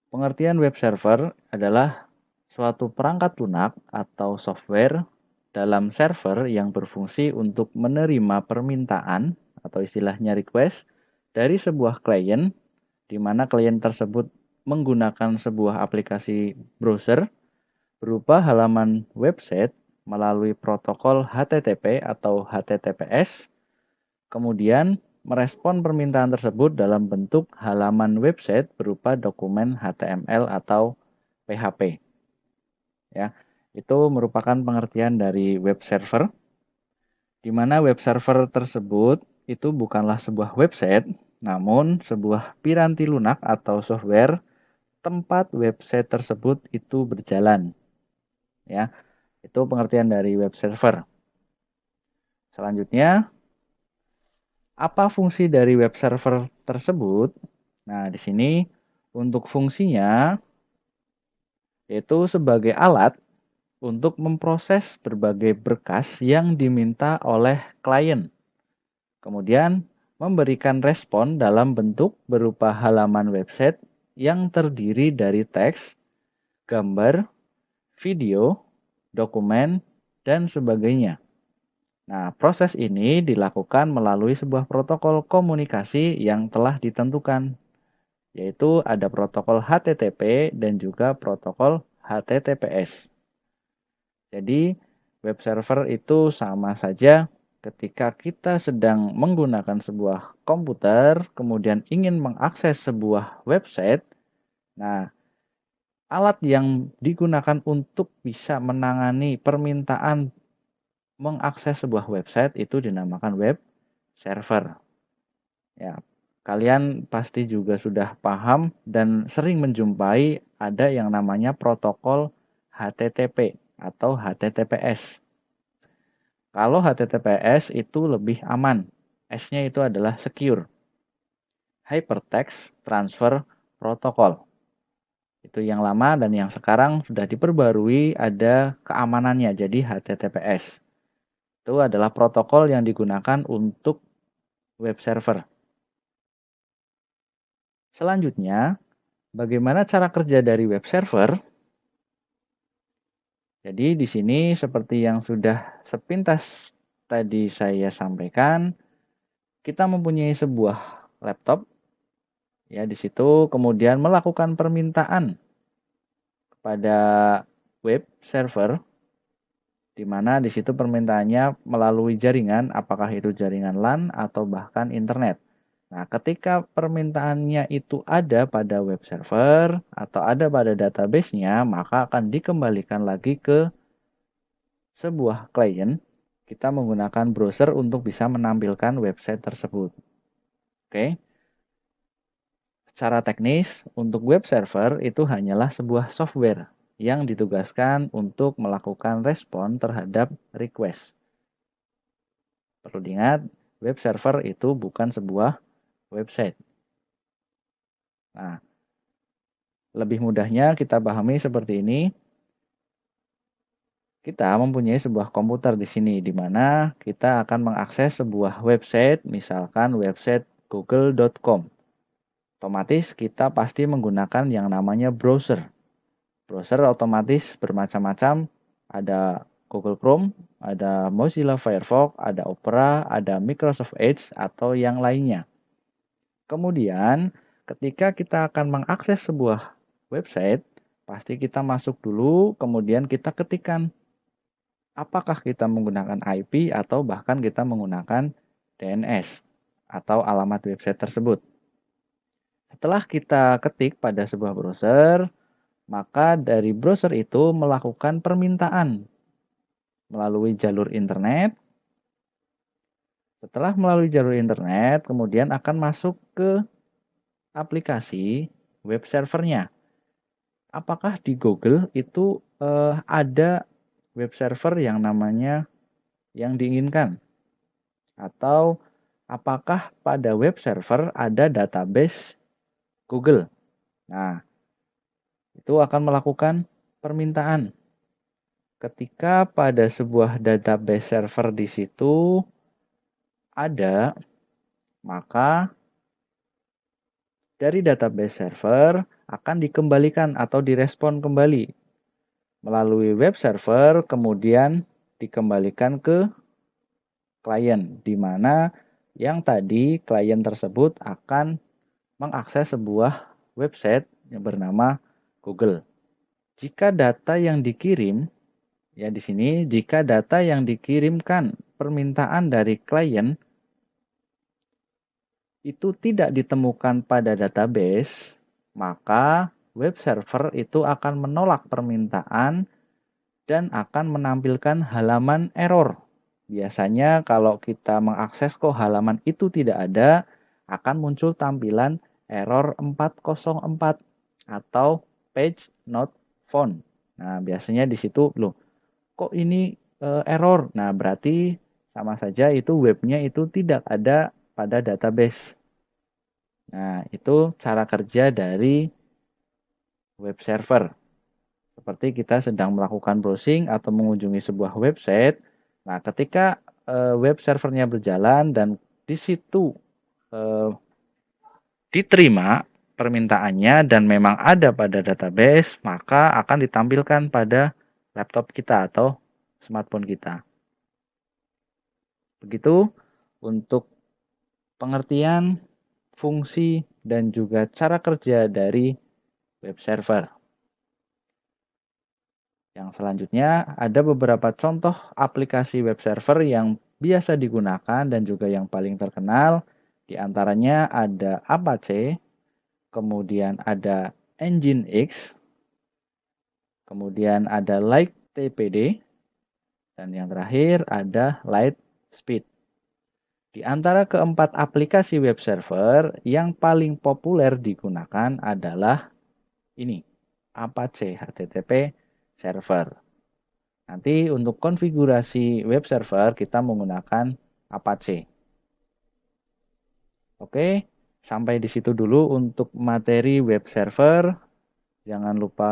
Pengertian web server adalah suatu perangkat lunak atau software dalam server yang berfungsi untuk menerima permintaan atau istilahnya request dari sebuah klien, di mana klien tersebut menggunakan sebuah aplikasi browser berupa halaman website melalui protokol HTTP atau HTTPS, kemudian merespon permintaan tersebut dalam bentuk halaman website berupa dokumen HTML atau PHP. Ya, itu merupakan pengertian dari web server, di mana web server tersebut itu bukanlah sebuah website, namun sebuah piranti lunak atau software tempat website tersebut itu berjalan. Ya, itu pengertian dari web server. Selanjutnya, apa fungsi dari web server tersebut? Nah, di sini untuk fungsinya yaitu sebagai alat untuk memproses berbagai berkas yang diminta oleh klien. Kemudian memberikan respon dalam bentuk berupa halaman website yang terdiri dari teks, gambar, video, dokumen, dan sebagainya. Nah, proses ini dilakukan melalui sebuah protokol komunikasi yang telah ditentukan, yaitu ada protokol HTTP dan juga protokol HTTPS. Jadi, web server itu sama saja ketika kita sedang menggunakan sebuah komputer, kemudian ingin mengakses sebuah website. Nah, alat yang digunakan untuk bisa menangani permintaan mengakses sebuah website itu dinamakan web server. Ya, kalian pasti juga sudah paham dan sering menjumpai ada yang namanya protokol HTTP atau HTTPS. Kalau HTTPS itu lebih aman. S-nya itu adalah secure. Hypertext Transfer Protocol. Itu yang lama dan yang sekarang sudah diperbarui ada keamanannya jadi HTTPS. Itu adalah protokol yang digunakan untuk web server. Selanjutnya, bagaimana cara kerja dari web server? Jadi di sini seperti yang sudah sepintas tadi saya sampaikan, kita mempunyai sebuah laptop. Ya, di situ kemudian melakukan permintaan kepada web server, di mana di situ permintaannya melalui jaringan, apakah itu jaringan LAN atau bahkan internet. Nah, ketika permintaannya itu ada pada web server atau ada pada database-nya, maka akan dikembalikan lagi ke sebuah klien. Kita menggunakan browser untuk bisa menampilkan website tersebut. Oke. Secara teknis, untuk web server itu hanyalah sebuah software yang ditugaskan untuk melakukan respon terhadap request. Perlu diingat, web server itu bukan sebuah website. Nah, lebih mudahnya kita pahami seperti ini. Kita mempunyai sebuah komputer di sini, di mana kita akan mengakses sebuah website, misalkan website google.com. Otomatis kita pasti menggunakan yang namanya browser. Browser otomatis bermacam-macam, ada Google Chrome, ada Mozilla Firefox, ada Opera, ada Microsoft Edge, atau yang lainnya. Kemudian, ketika kita akan mengakses sebuah website, pasti kita masuk dulu, kemudian kita ketikkan apakah kita menggunakan IP atau bahkan kita menggunakan DNS atau alamat website tersebut. Setelah kita ketik pada sebuah browser, maka dari browser itu melakukan permintaan melalui jalur internet. Setelah melalui jalur internet, kemudian akan masuk ke aplikasi web servernya. Apakah di Google itu ada web server yang namanya yang diinginkan? Atau apakah pada web server ada database Google? Nah, itu akan melakukan permintaan. Ketika pada sebuah database server di situ ada, maka dari database server akan dikembalikan atau direspon kembali melalui web server, kemudian dikembalikan ke klien, di mana yang tadi klien tersebut akan mengakses sebuah website yang bernama Google. Jika data yang dikirim, ya di sini, jika data yang dikirimkan permintaan dari klien itu tidak ditemukan pada database, maka web server itu akan menolak permintaan dan akan menampilkan halaman error. Biasanya kalau kita mengakses kok halaman itu tidak ada, akan muncul tampilan error 404 atau page not found. Nah, biasanya di situ loh, kok ini error. Nah, berarti sama saja itu webnya itu tidak ada pada database. Nah, itu cara kerja dari web server. Seperti kita sedang melakukan browsing atau mengunjungi sebuah website. Nah, ketika web servernya berjalan dan di situ diterima permintaannya dan memang ada pada database, maka akan ditampilkan pada laptop kita atau smartphone kita. Begitu untuk pengertian, fungsi, dan juga cara kerja dari web server. Yang selanjutnya ada beberapa contoh aplikasi web server yang biasa digunakan dan juga yang paling terkenal. Di antaranya ada Apache, kemudian ada Nginx, kemudian ada LightTPD, dan yang terakhir ada Lightspeed. Di antara keempat aplikasi web server yang paling populer digunakan adalah ini, Apache HTTP Server. Nanti untuk konfigurasi web server kita menggunakan Apache. Oke, sampai di situ dulu untuk materi web server. Jangan lupa